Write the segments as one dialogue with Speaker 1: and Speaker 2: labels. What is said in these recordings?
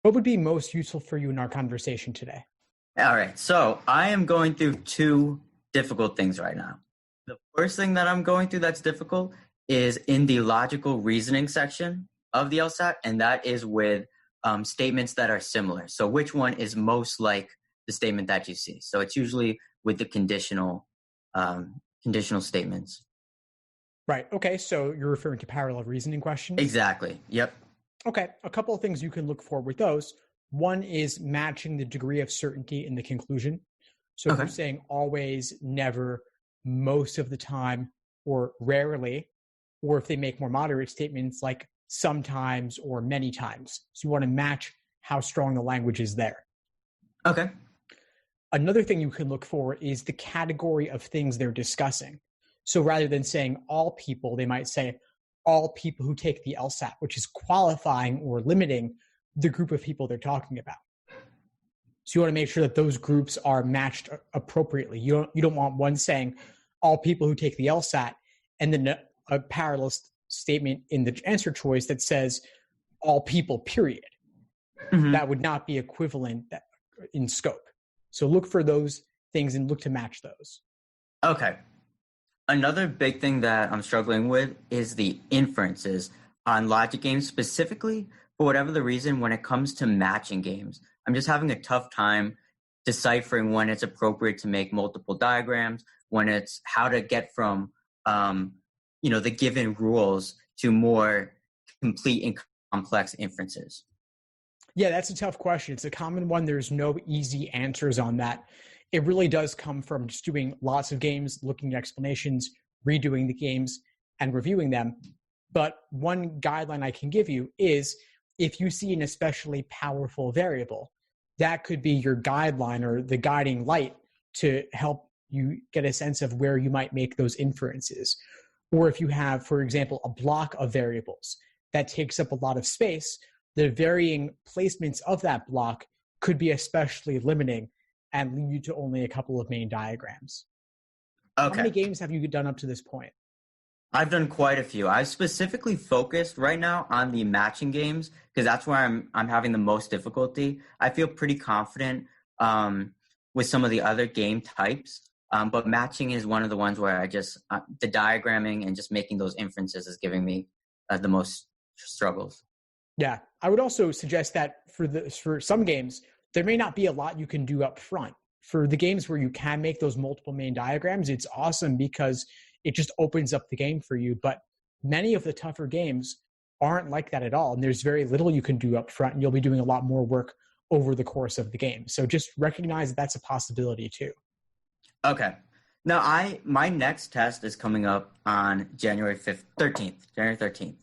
Speaker 1: What would be most useful for you in our conversation today?
Speaker 2: All right, so I am going through two difficult things right now. The first thing that I'm going through that's difficult is in the logical reasoning section of the LSAT, and that is with statements that are similar. So which one is most like the statement that you see? So it's usually with the conditional statements.
Speaker 1: Right. Okay. So you're referring to parallel reasoning questions?
Speaker 2: Exactly. Yep.
Speaker 1: Okay. A couple of things you can look for with those. One is matching the degree of certainty in the conclusion. So if you're saying always, never, most of the time, or rarely, or if they make more moderate statements like sometimes or many times. So you want to match how strong the language is there.
Speaker 2: Okay.
Speaker 1: Another thing you can look for is the category of things they're discussing. So rather than saying all people, they might say all people who take the LSAT, which is qualifying or limiting the group of people they're talking about. So you want to make sure that those groups are matched appropriately. You don't want one saying all people who take the LSAT and then a parallel statement in the answer choice that says all people, period. Mm-hmm. That would not be equivalent in scope. So look for those things and look to match those.
Speaker 2: Okay. Another big thing that I'm struggling with is the inferences on logic games, specifically for whatever the reason when it comes to matching games. I'm just having a tough time deciphering when it's appropriate to make multiple diagrams, when it's how to get from the given rules to more complete and complex inferences.
Speaker 1: Yeah, that's a tough question. It's a common one. There's no easy answers on that. It really does come from just doing lots of games, looking at explanations, redoing the games, and reviewing them. But one guideline I can give you is if you see an especially powerful variable, that could be your guideline or the guiding light to help you get a sense of where you might make those inferences. Or if you have, for example, a block of variables that takes up a lot of space, the varying placements of that block could be especially limiting and lead you to only a couple of main diagrams.
Speaker 2: Okay.
Speaker 1: How many games have you done up to this point?
Speaker 2: I've done quite a few. I've specifically focused right now on the matching games because that's where I'm having the most difficulty. I feel pretty confident with some of the other game types, but matching is one of the ones where the diagramming and just making those inferences is giving me the most struggles.
Speaker 1: Yeah, I would also suggest that for some games, there may not be a lot you can do up front. For the games where you can make those multiple main diagrams, it's awesome because it just opens up the game for you. But many of the tougher games aren't like that at all. And there's very little you can do up front, and you'll be doing a lot more work over the course of the game. So just recognize that that's a possibility too.
Speaker 2: Okay. Now, my next test is coming up on January 13th.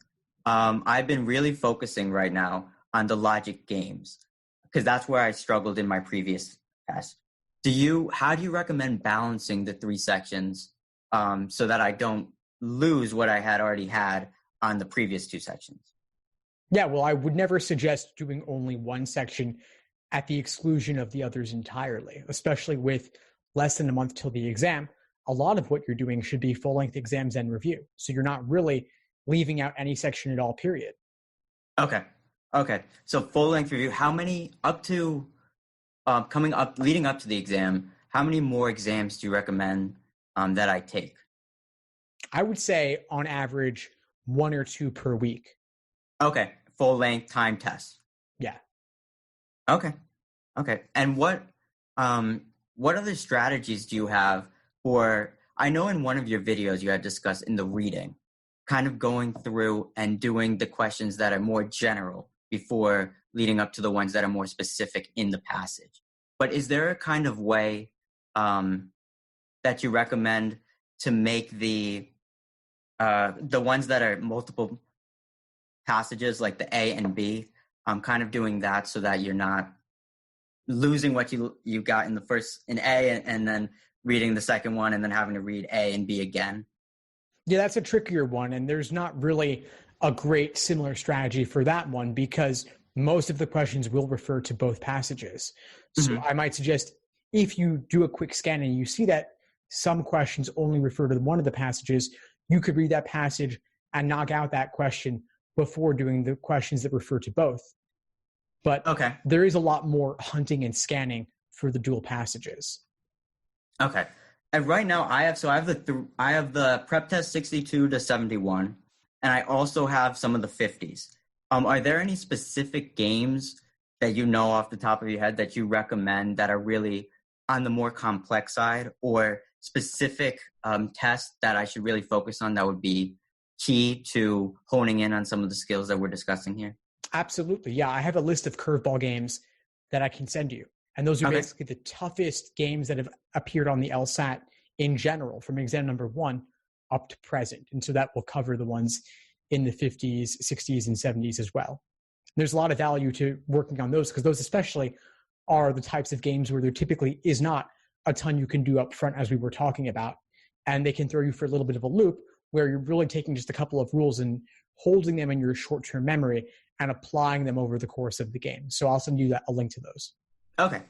Speaker 2: I've been really focusing right now on the logic games because that's where I struggled in my previous test. How do you recommend balancing the three sections so that I don't lose what I had already had on the previous two sections?
Speaker 1: Yeah, well, I would never suggest doing only one section at the exclusion of the others entirely, especially with less than a month till the exam. A lot of what you're doing should be full-length exams and review. So you're not really leaving out any section at all, period.
Speaker 2: Okay. So full-length review, how many leading up to the exam, how many more exams do you recommend that I take?
Speaker 1: I would say on average, 1 or 2 per week.
Speaker 2: Okay. Full-length time tests.
Speaker 1: Yeah.
Speaker 2: Okay. And what other strategies do you have I know in one of your videos you had discussed in the reading, kind of going through and doing the questions that are more general before leading up to the ones that are more specific in the passage. But is there a kind of way that you recommend to make the ones that are multiple passages, like the A and B, kind of doing that so that you're not losing what you got in A and then reading the second one and then having to read A and B again?
Speaker 1: Yeah, that's a trickier one. And there's not really a great similar strategy for that one because most of the questions will refer to both passages. So I might suggest if you do a quick scan and you see that some questions only refer to one of the passages, you could read that passage and knock out that question before doing the questions that refer to both. But there is a lot more hunting and scanning for the dual passages.
Speaker 2: Okay. And right now I have the prep test 62 to 71, and I also have some of the 50s. Are there any specific games that you know off the top of your head that you recommend that are really on the more complex side, or specific tests that I should really focus on that would be key to honing in on some of the skills that we're discussing here?
Speaker 1: Absolutely. Yeah, I have a list of curveball games that I can send you. And those are basically the toughest games that have appeared on the LSAT in general, from exam number 1 up to present. And so that will cover the ones in the 50s, 60s, and 70s as well. There's a lot of value to working on those, because those especially are the types of games where there typically is not a ton you can do up front, as we were talking about. And they can throw you for a little bit of a loop where you're really taking just a couple of rules and holding them in your short-term memory and applying them over the course of the game. So I'll send you a link to those. Okay.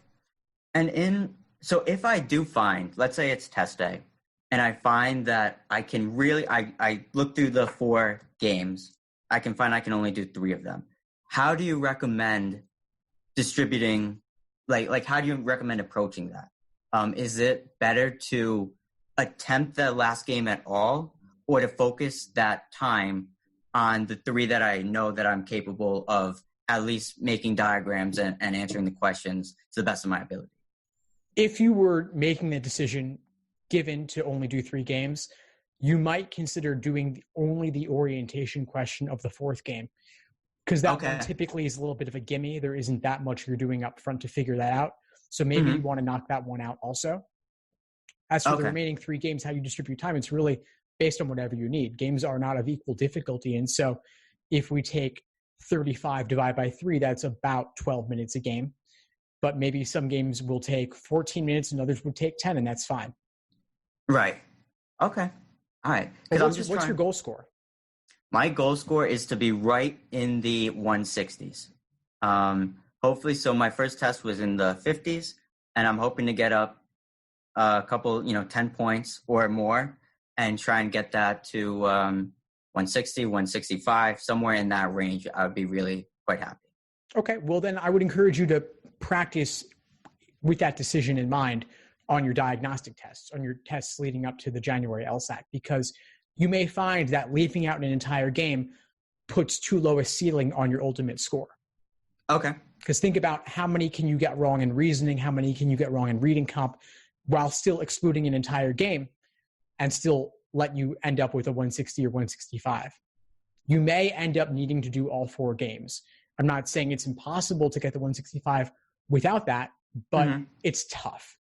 Speaker 2: And so if I do find, let's say it's test day, and I find that I can really, I look through the 4 games, I can find I can only do 3 of them. How do you recommend distributing, like how do you recommend approaching that? Is it better to attempt the last game at all, or to focus that time on the 3 that I know that I'm capable of at least making diagrams and answering the questions to the best of my ability?
Speaker 1: If you were making the decision given to only do 3 games, you might consider doing only the orientation question of the 4th game, because that one typically is a little bit of a gimme. There isn't that much you're doing up front to figure that out. So maybe you want to knock that one out also. As for the remaining 3 games, how you distribute time, it's really based on whatever you need. Games are not of equal difficulty. And so if we take 35 divided by 3, that's about 12 minutes a game. But maybe some games will take 14 minutes and others would take 10, and that's fine.
Speaker 2: Right. Okay. All right.
Speaker 1: Well, what's your goal score?
Speaker 2: My goal score is to be right in the 160s. Hopefully, so my first test was in the 50s, and I'm hoping to get up a couple, 10 points or more, and try and get that to 160, 165, somewhere in that range. I would be really quite happy.
Speaker 1: Okay. Well, then I would encourage you to practice with that decision in mind on your diagnostic tests, on your tests leading up to the January LSAT, because you may find that leaving out an entire game puts too low a ceiling on your ultimate score.
Speaker 2: Okay.
Speaker 1: Because think about how many can you get wrong in reasoning, how many can you get wrong in reading comp, while still excluding an entire game and still let you end up with a 160 or 165. You may end up needing to do all 4 games. I'm not saying it's impossible to get the 165 without that, but it's tough.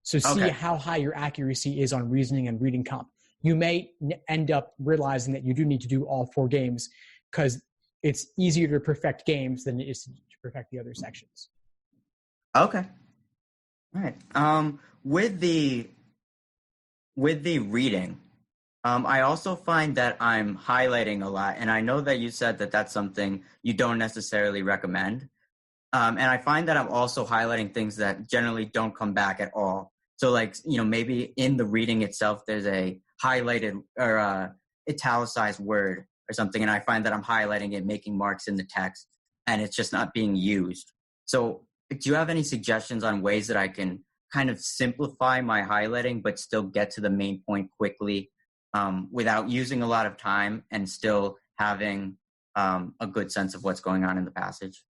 Speaker 1: So see how high your accuracy is on reasoning and reading comp. You may end up realizing that you do need to do all 4 games because it's easier to perfect games than it is to perfect the other sections.
Speaker 2: Okay. All right. With the reading, I also find that I'm highlighting a lot, and I know that you said that that's something you don't necessarily recommend. And I find that I'm also highlighting things that generally don't come back at all. So maybe in the reading itself, there's a highlighted or italicized word or something, and I find that I'm highlighting it, making marks in the text, and it's just not being used. So do you have any suggestions on ways that I can kind of simplify my highlighting but still get to the main point quickly without using a lot of time and still having a good sense of what's going on in the passage?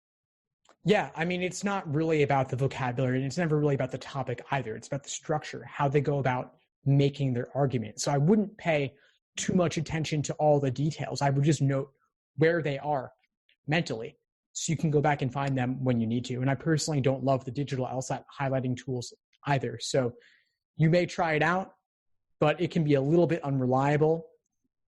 Speaker 1: Yeah, I mean, it's not really about the vocabulary, and it's never really about the topic either. It's about the structure, how they go about making their argument. So I wouldn't pay too much attention to all the details. I would just note where they are mentally, so you can go back and find them when you need to. And I personally don't love the digital LSAT highlighting tools either. So you may try it out, but it can be a little bit unreliable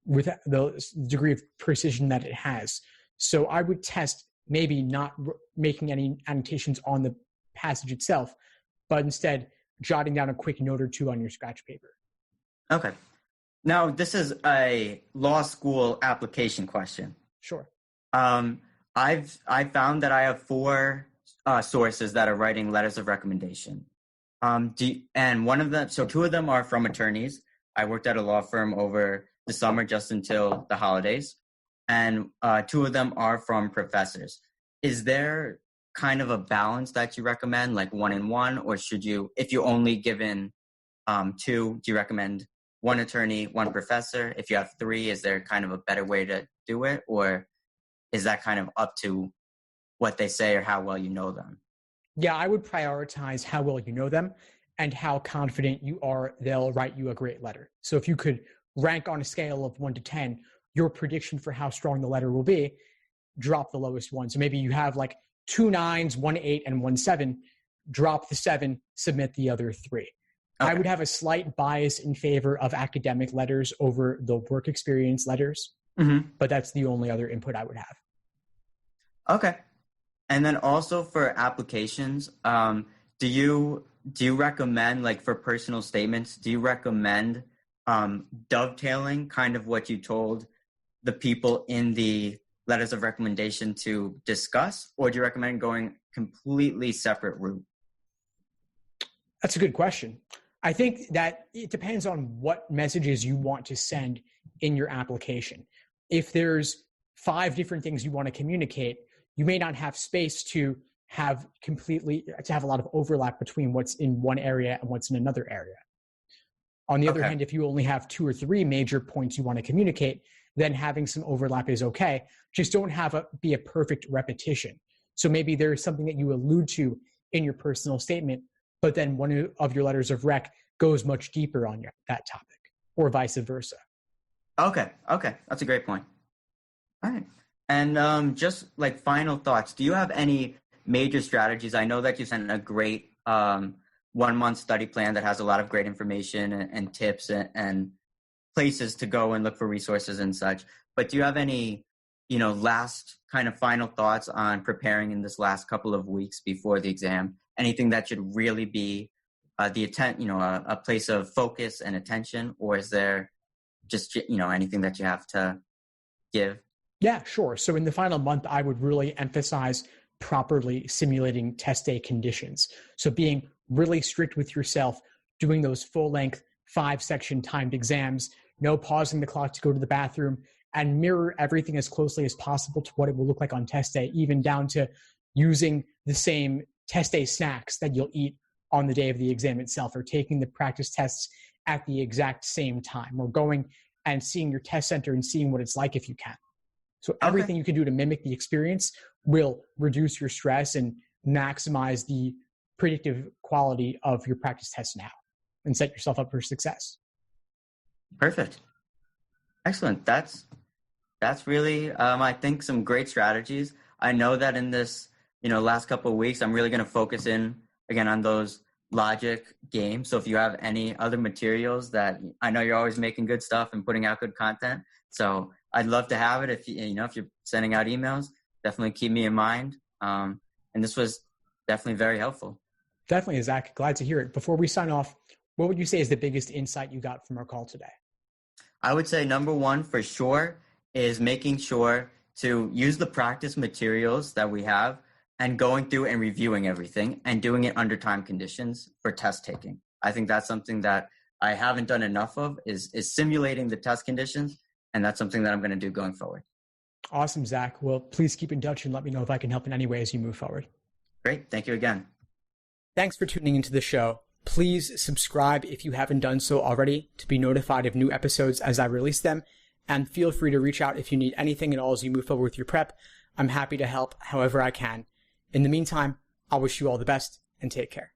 Speaker 1: with the degree of precision that it has. So I would test maybe not making any annotations on the passage itself, but instead jotting down a quick note or 2 on your scratch paper.
Speaker 2: Okay. Now, this is a law school application question.
Speaker 1: Sure.
Speaker 2: I found that I have 4 sources that are writing letters of recommendation. And one of them, so 2 of them are from attorneys. I worked at a law firm over the summer just until the holidays, and 2 of them are from professors. Is there kind of a balance that you recommend, like 1 and 1, or should you, if you only given 2, do you recommend 1 attorney, 1 professor? If you have 3, is there kind of a better way to do it, or is that kind of up to what they say or how well you know them?
Speaker 1: Yeah, I would prioritize how well you know them and how confident you are they'll write you a great letter. So if you could rank on a scale of 1 to 10, your prediction for how strong the letter will be, drop the lowest one. So maybe you have like 2 9s, 1 8, and 1 7. Drop the 7, submit the other 3. Okay. I would have a slight bias in favor of academic letters over the work experience letters, but that's the only other input I would have.
Speaker 2: Okay. And then also for applications, do you recommend, like for personal statements, do you recommend dovetailing kind of what you told the people in the letters of recommendation to discuss, or do you recommend going completely separate route?
Speaker 1: That's a good question. I think that it depends on what messages you want to send in your application. If there's 5 different things you want to communicate, you may not have space to have a lot of overlap between what's in one area and what's in another area. On the other hand, if you only have 2 or 3 major points you want to communicate, then having some overlap is okay. Just don't be a perfect repetition. So maybe there's something that you allude to in your personal statement, but then one of your letters of rec goes much deeper on that topic, or vice versa. Okay.
Speaker 2: That's a great point. All right. And just like final thoughts, do you have any major strategies? I know that you sent a great 1-month study plan that has a lot of great information and tips and places to go and look for resources and such. But do you have any, last kind of final thoughts on preparing in this last couple of weeks before the exam? Anything that should really be a place of focus and attention, or is there just, anything that you have to give?
Speaker 1: Yeah, sure. So in the final month, I would really emphasize properly simulating test day conditions. So being really strict with yourself, doing those full-length 5-section timed exams, no pausing the clock to go to the bathroom, and mirror everything as closely as possible to what it will look like on test day, even down to using the same test day snacks that you'll eat on the day of the exam itself, or taking the practice tests at the exact same time, or going and seeing your test center and seeing what it's like if you can. So everything you can do to mimic the experience will reduce your stress and maximize the predictive quality of your practice tests now and set yourself up for success.
Speaker 2: Perfect. Excellent. That's really, I think, some great strategies. I know that in this, last couple of weeks, I'm really going to focus in again on those logic games. So if you have any other materials that, I know you're always making good stuff and putting out good content. So I'd love to have it. If you're sending out emails, definitely keep me in mind. And this was definitely very helpful.
Speaker 1: Definitely, Zach. Glad to hear it. Before we sign off, what would you say is the biggest insight you got from our call today?
Speaker 2: I would say number 1 for sure is making sure to use the practice materials that we have and going through and reviewing everything and doing it under time conditions for test taking. I think that's something that I haven't done enough of is simulating the test conditions. And that's something that I'm going to do going forward.
Speaker 1: Awesome, Zach. Well, please keep in touch and let me know if I can help in any way as you move forward.
Speaker 2: Great. Thank you again.
Speaker 1: Thanks for tuning into the show. Please subscribe if you haven't done so already to be notified of new episodes as I release them. And feel free to reach out if you need anything at all as you move forward with your prep. I'm happy to help however I can. In the meantime, I'll wish you all the best and take care.